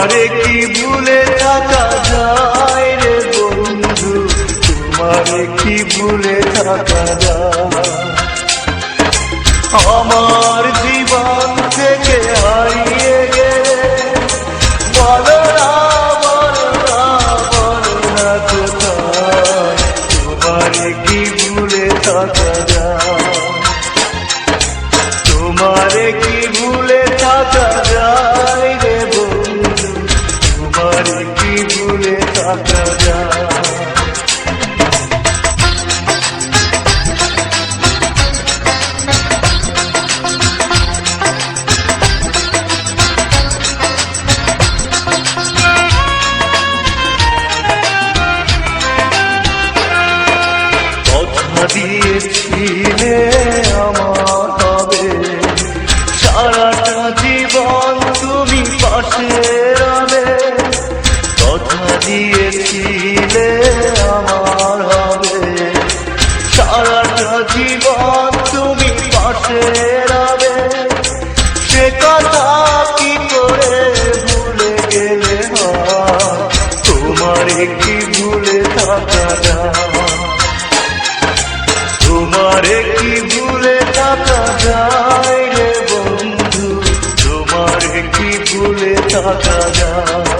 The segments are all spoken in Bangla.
তোমারে কি ভুলে থাকা যায় রে বন্ধু, তোমারে কি ভুলে থাকা যায়। আমার জীবন থেকে হারিয়ে গেলে বলো না বলো না বলো না কোথায়, তোমারে কি ভুলে থাকা যায়। তোমারে কি ভুলে থাকা যায় রে বন্ধু, তোমারে কি ভুলে থাকা যায়। কথা দিয়েছিলে আমার হবে, সারাটা জীবন তুমি পাশে রবে। কথা দিয়েছিলে আমার হবে, সারাটা জীবন তুমি পাশে রবে। সে কথা কি করে ভুলে গেলে হয়, তোমারে কি ভুলে থাকা যায়। তোমারে কি ভুলে থাকা যায় রে বন্ধু, তোমারে কি ভুলে থাকা যায়।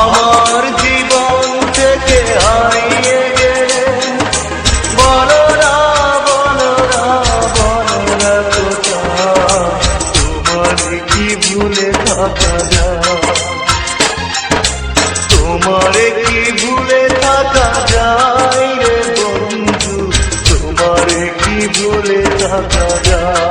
আমার জীবন থেকে হারিয়ে গেলে বলো না বলো না বলো না কোথায়, তোমারে কি ভুলে থাকা যায়। তোমারে কি ভুলে থাকা যায় রে বন্ধু, তোমারে কি ভুলে থাকা যায়।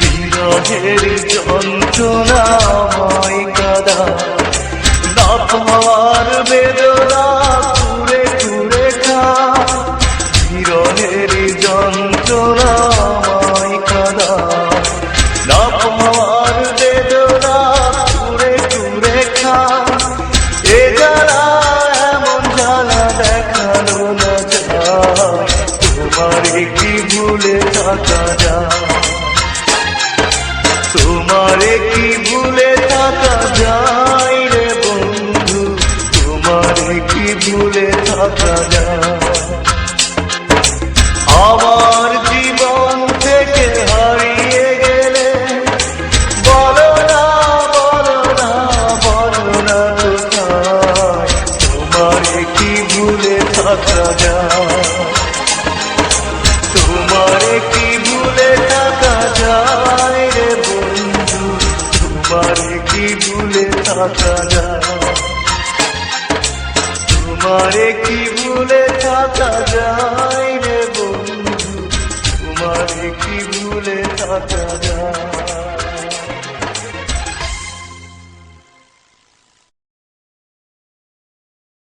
বিরহের যন্ত্রণাময় কাদা, না পাওয়ার বেদনা কুড়ে কুড়ে খা। বিরহের যন্ত্রণাময় কাদা, না পাওয়ার বেদনা কুড়ে কুড়ে খা। এ জ্বালা এমন জ্বালা দেখানো না যায়, তোমারে কি ভুলে থাকা যায়। তোমারে কি ভুলে থাকা যায় রে বন্ধু, তোমারে কি ভুলে থাকা যায়। আমার জীবন থেকে হারিয়ে গেলে বলো না বলো না বলো না কোথায়, তোমারে কি ভুলে থাকা যায়। তোমারে কি ভুলে থাকা যায় রে বন্ধু, তোমারে কি ভুলে থাকা যায়। তোমারে কি ভুলে থাকা যায় রে বন্ধু, তোমারে কি ভুলে থাকা যায়।